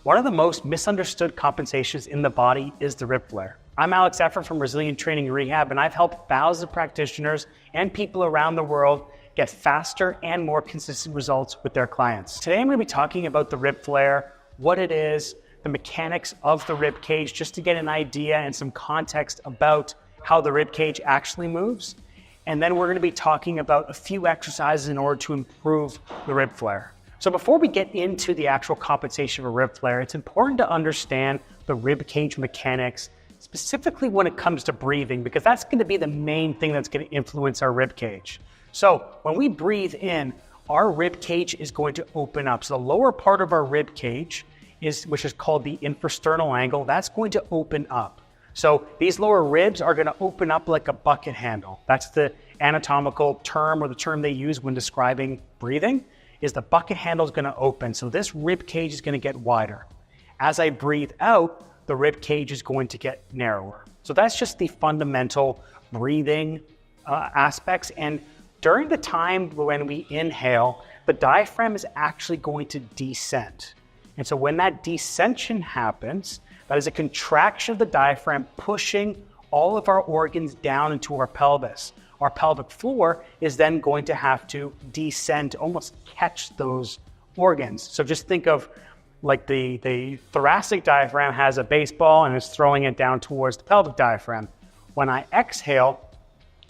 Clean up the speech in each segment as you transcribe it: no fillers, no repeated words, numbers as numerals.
One of the most misunderstood compensations in the body is the rib flare. I'm Alex Effort from Resilient Training and Rehab, and I've helped thousands of practitioners and people around the world get faster and more consistent results with their clients. Today I'm going to be talking about the rib flare, what it is, the mechanics of the rib cage, just to get an idea and some context about how the rib cage actually moves. And then we're going to be talking about a few exercises in order to improve the rib flare. So before we get into the actual compensation of a rib flare, it's important to understand the rib cage mechanics, specifically when it comes to breathing, because that's going to be the main thing that's going to influence our rib cage. So when we breathe in, our rib cage is going to open up. So the lower part of our rib cage, which is called the infrasternal angle, that's going to open up. So these lower ribs are going to open up like a bucket handle. That's the anatomical term, or the term they use when describing breathing, is the bucket handle is going to open. So this rib cage is going to get wider. As I breathe out, the rib cage is going to get narrower. So that's just the fundamental breathing aspects. And during the time when we inhale, the diaphragm is actually going to descend. And so when that descension happens, that is a contraction of the diaphragm pushing all of our organs down into our pelvis. Our pelvic floor is then going to have to descend to almost catch those organs. So just think of like the thoracic diaphragm has a baseball and is throwing it down towards the pelvic diaphragm. When I exhale,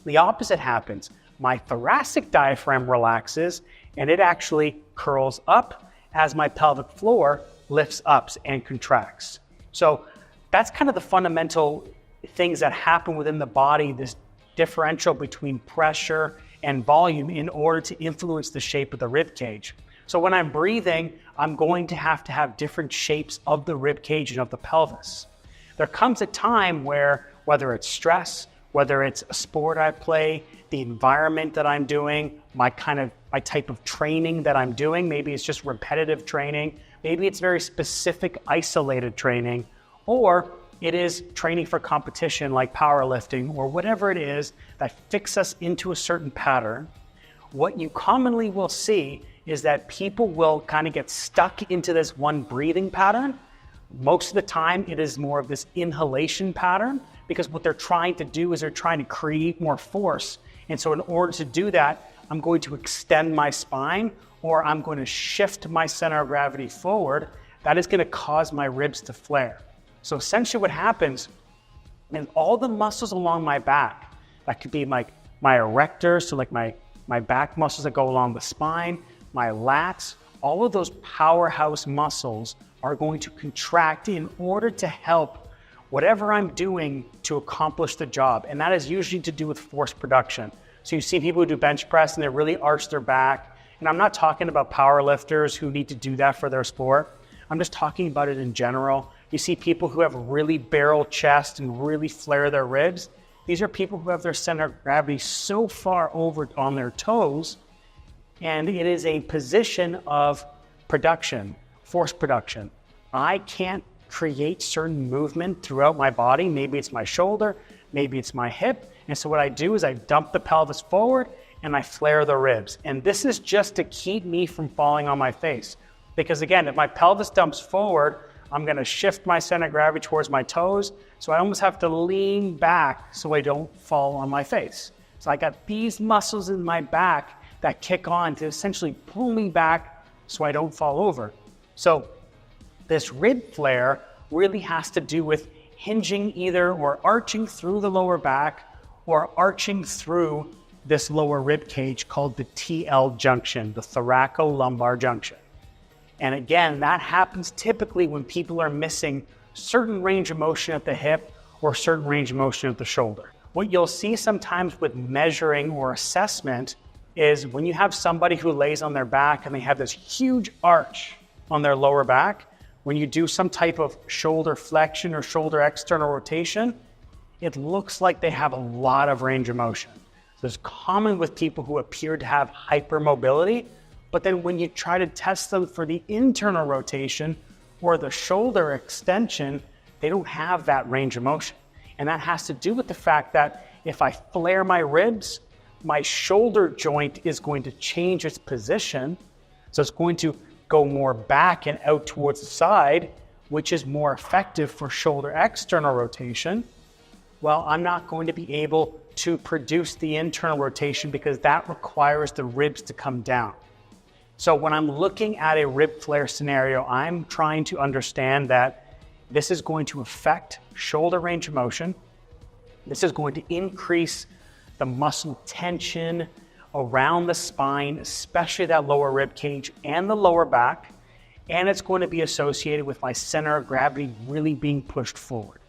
the opposite happens. My thoracic diaphragm relaxes and it actually curls up as my pelvic floor lifts up and contracts. So that's kind of the fundamental things that happen within the body, this differential between pressure and volume in order to influence the shape of the rib cage. So when I'm breathing, I'm going to have different shapes of the rib cage and of the pelvis. There comes a time where, whether it's stress, whether it's a sport I play, the environment that I'm doing, my type of training that I'm doing, maybe it's just repetitive training, maybe it's very specific isolated training, or it is training for competition like powerlifting or whatever it is that fix us into a certain pattern. What you commonly will see is that people will kind of get stuck into this one breathing pattern. Most of the time it is more of this inhalation pattern, because what they're trying to do is they're trying to create more force. And so in order to do that, I'm going to extend my spine, or I'm going to shift my center of gravity forward. That is going to cause my ribs to flare. So essentially what happens is all the muscles along my back, that could be like my erectors, so like my back muscles that go along the spine, my lats, all of those powerhouse muscles are going to contract in order to help whatever I'm doing to accomplish the job. And that is usually to do with force production. So you see people who do bench press and they really arch their back. And I'm not talking about power lifters who need to do that for their sport. I'm just talking about it in general. You see people who have really barrel chest and really flare their ribs. These are people who have their center of gravity so far over on their toes, and it is a position of production, force production. I can't create certain movement throughout my body. Maybe it's my shoulder, maybe it's my hip. And so what I do is I dump the pelvis forward and I flare the ribs. And this is just to keep me from falling on my face. Because again, if my pelvis dumps forward, I'm going to shift my center of gravity towards my toes. So I almost have to lean back so I don't fall on my face. So I got these muscles in my back that kick on to essentially pull me back so I don't fall over. So this rib flare really has to do with hinging either or arching through the lower back or arching through this lower rib cage called the TL junction, the thoracolumbar junction. And again, that happens typically when people are missing certain range of motion at the hip or certain range of motion at the shoulder. What you'll see sometimes with measuring or assessment is when you have somebody who lays on their back and they have this huge arch on their lower back, when you do some type of shoulder flexion or shoulder external rotation, it looks like they have a lot of range of motion. So it's common with people who appear to have hypermobility, but then when you try to test them for the internal rotation or the shoulder extension, they don't have that range of motion. And that has to do with the fact that if I flare my ribs, my shoulder joint is going to change its position. So it's going to go more back and out towards the side, which is more effective for shoulder external rotation, well, I'm not going to be able to produce the internal rotation because that requires the ribs to come down. So when I'm looking at a rib flare scenario, I'm trying to understand that this is going to affect shoulder range of motion. This is going to increase the muscle tension around the spine, especially that lower rib cage and the lower back. And it's going to be associated with my center of gravity really being pushed forward.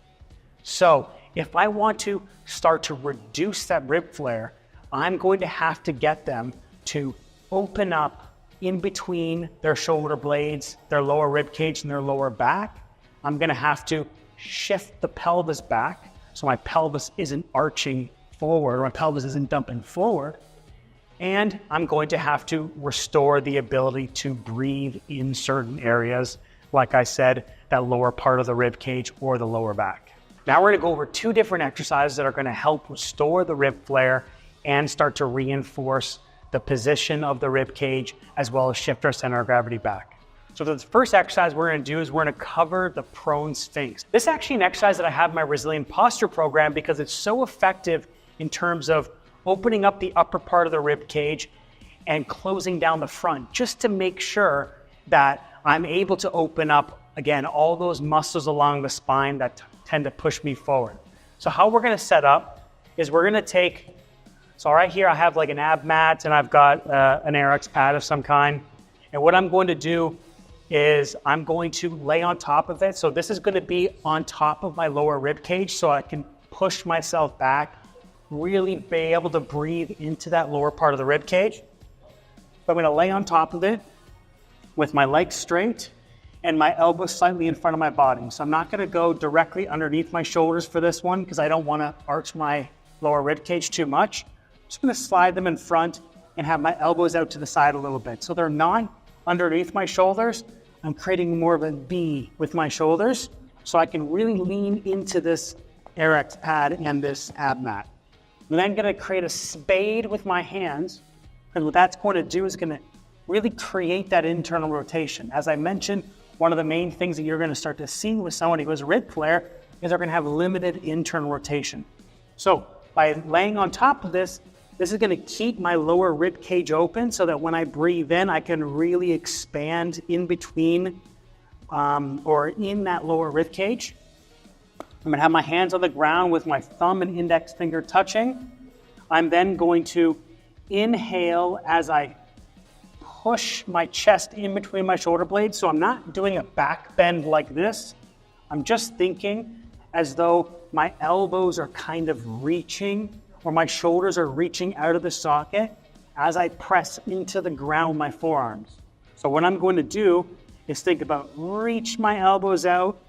So if I want to start to reduce that rib flare, I'm going to have to get them to open up in between their shoulder blades, their lower rib cage, and their lower back. I'm going to have to shift the pelvis back so my pelvis isn't arching forward, or my pelvis isn't dumping forward. And I'm going to have to restore the ability to breathe in certain areas, like I said, that lower part of the rib cage or the lower back. Now we're going to go over 2 different exercises that are going to help restore the rib flare and start to reinforce the position of the rib cage, as well as shift our center of gravity back. So the first exercise we're going to do is we're going to cover the prone Sphinx. This is actually an exercise that I have in my Resilient Posture program because it's so effective in terms of opening up the upper part of the rib cage and closing down the front, just to make sure that I'm able to open up, again, all those muscles along the spine that tend to push me forward. So how we're going to set up is we're going to take, so right here I have like an ab mat and I've got an RX pad of some kind. And what I'm going to do is I'm going to lay on top of it. So this is going to be on top of my lower rib cage so I can push myself back, really be able to breathe into that lower part of the rib cage. So I'm going to lay on top of it with my legs straight and my elbows slightly in front of my body. So I'm not going to go directly underneath my shoulders for this one because I don't want to arch my lower rib cage too much. I'm just going to slide them in front and have my elbows out to the side a little bit. So they're not underneath my shoulders. I'm creating more of a V with my shoulders so I can really lean into this RX pad and this ab mat. I'm then going to create a spade with my hands, and what that's going to do is going to really create that internal rotation. As I mentioned, one of the main things that you're going to start to see with someone who has rib flare is they're going to have limited internal rotation. So by laying on top of this, this is going to keep my lower rib cage open so that when I breathe in, I can really expand in between or in that lower rib cage. I'm going to have my hands on the ground with my thumb and index finger touching. I'm then going to inhale as I push my chest in between my shoulder blades. So I'm not doing a back bend like this. I'm just thinking as though my elbows are kind of reaching or my shoulders are reaching out of the socket as I press into the ground with my forearms. So what I'm going to do is think about reach my elbows out,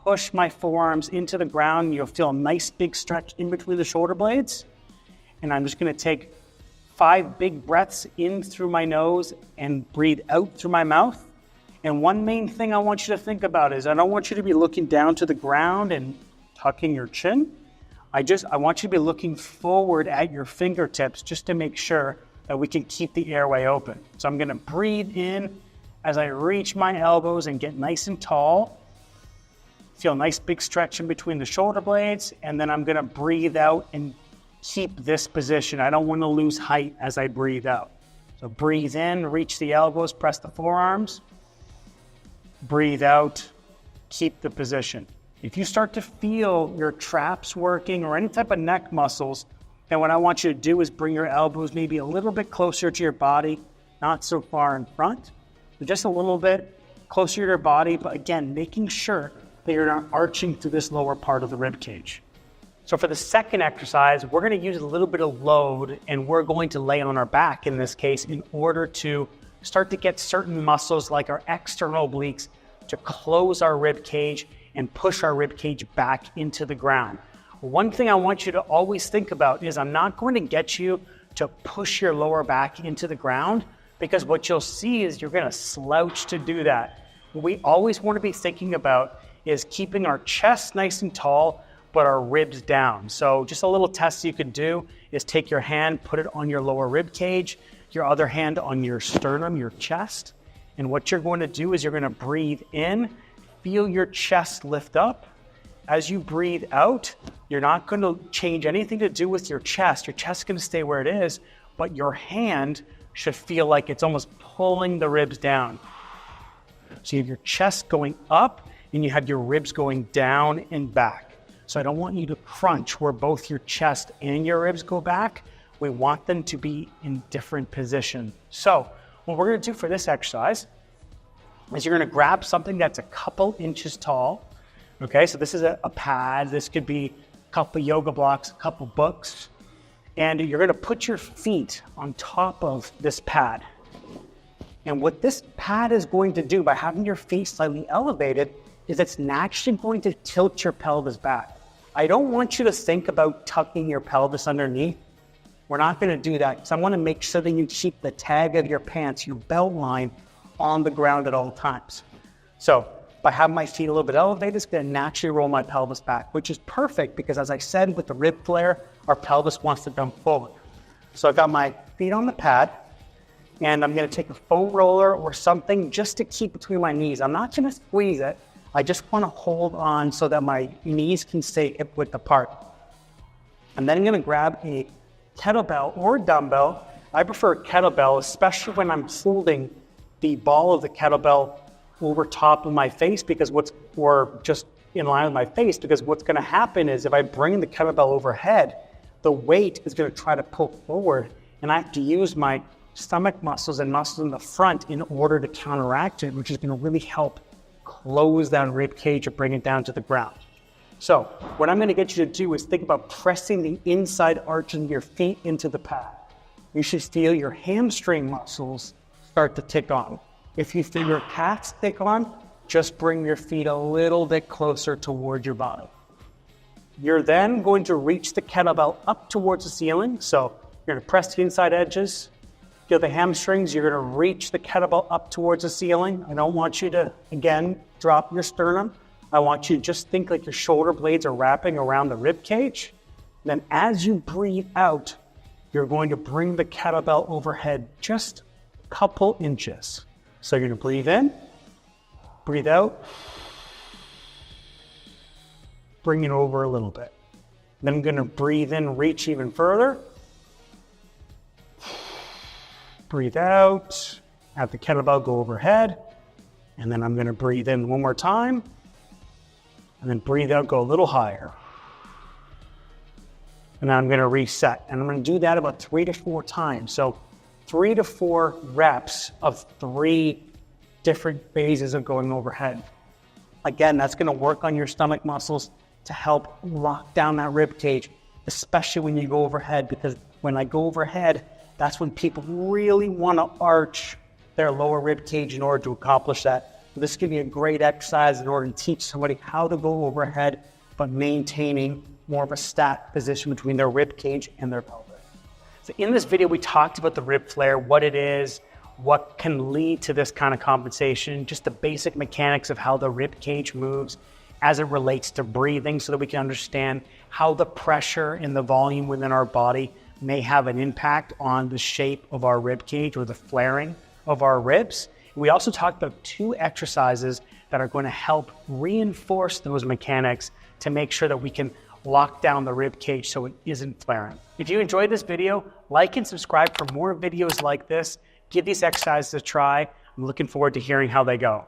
push my forearms into the ground. You'll feel a nice big stretch in between the shoulder blades. And I'm just going to take 5 big breaths in through my nose and breathe out through my mouth. And one main thing I want you to think about is I don't want you to be looking down to the ground and tucking your chin. I want you to be looking forward at your fingertips just to make sure that we can keep the airway open. So I'm going to breathe in as I reach my elbows and get nice and tall. Feel a nice big stretch in between the shoulder blades, and then I'm going to breathe out and keep this position. I don't want to lose height as I breathe out. So breathe in, reach the elbows, press the forearms. Breathe out, keep the position. If you start to feel your traps working or any type of neck muscles, then what I want you to do is bring your elbows maybe a little bit closer to your body, not so far in front, but just a little bit closer to your body, but again, making sure that you're not arching through this lower part of the rib cage. So for the second exercise, we're going to use a little bit of load and we're going to lay on our back in this case in order to start to get certain muscles like our external obliques to close our rib cage and push our rib cage back into the ground. One thing I want you to always think about is I'm not going to get you to push your lower back into the ground because what you'll see is you're going to slouch to do that. What we always want to be thinking about is keeping our chest nice and tall, but our ribs down. So just a little test you could do is take your hand, put it on your lower rib cage, your other hand on your sternum, your chest. And what you're going to do is you're going to breathe in, feel your chest lift up. As you breathe out, you're not going to change anything to do with your chest. Your chest is going to stay where it is, but your hand should feel like it's almost pulling the ribs down. So you have your chest going up and you have your ribs going down and back. So I don't want you to crunch where both your chest and your ribs go back. We want them to be in different positions. So what we're going to do for this exercise is you're going to grab something that's a couple inches tall. Okay, so this is a pad. This could be a couple yoga blocks, a couple books. And you're going to put your feet on top of this pad. And what this pad is going to do by having your feet slightly elevated is it's naturally going to tilt your pelvis back. I don't want you to think about tucking your pelvis underneath. We're not going to do that because I want to make sure that you keep the tag of your pants, your belt line, on the ground at all times. So by having my feet a little bit elevated, it's going to naturally roll my pelvis back, which is perfect because, as I said, with the rib flare, our pelvis wants to dump forward. So I've got my feet on the pad, and I'm going to take a foam roller or something just to keep between my knees. I'm not going to squeeze it. I just want to hold on so that my knees can stay hip-width apart. And then I'm going to grab a kettlebell or dumbbell. I prefer kettlebell, especially when I'm holding the ball of the kettlebell over top of my face or just in line with my face, because what's going to happen is if I bring the kettlebell overhead, the weight is going to try to pull forward, and I have to use my stomach muscles and muscles in the front in order to counteract it, which is going to really help close that rib cage or bring it down to the ground. So what I'm going to get you to do is think about pressing the inside arch of your feet into the pad. You should feel your hamstring muscles start to tick on. If you feel your calves tick on, just bring your feet a little bit closer toward your body. You're then going to reach the kettlebell up towards the ceiling. So you're going to press the inside edges, feel the hamstrings. You're going to reach the kettlebell up towards the ceiling. I don't want you to, again, drop your sternum. I want you to just think like your shoulder blades are wrapping around the rib cage. Then as you breathe out, you're going to bring the kettlebell overhead just a couple inches. So you're going to breathe in, breathe out, bring it over a little bit. Then I'm going to breathe in, reach even further. Breathe out, have the kettlebell go overhead. And then I'm going to breathe in one more time. And then breathe out, go a little higher. And then I'm going to reset. And I'm going to do that about 3 to 4 times. So 3 to 4 reps of 3 different phases of going overhead. Again, that's going to work on your stomach muscles to help lock down that rib cage, especially when you go overhead, because when I go overhead, that's when people really want to arch their lower rib cage in order to accomplish that. This can be a great exercise in order to teach somebody how to go overhead, but maintaining more of a stacked position between their rib cage and their pelvis. So in this video, we talked about the rib flare, what it is, what can lead to this kind of compensation, just the basic mechanics of how the rib cage moves as it relates to breathing, so that we can understand how the pressure and the volume within our body may have an impact on the shape of our rib cage or the flaring of our ribs. We also talked about 2 exercises that are going to help reinforce those mechanics to make sure that we can lock down the rib cage so it isn't flaring. If you enjoyed this video, like and subscribe for more videos like this. Give these exercises a try. I'm looking forward to hearing how they go.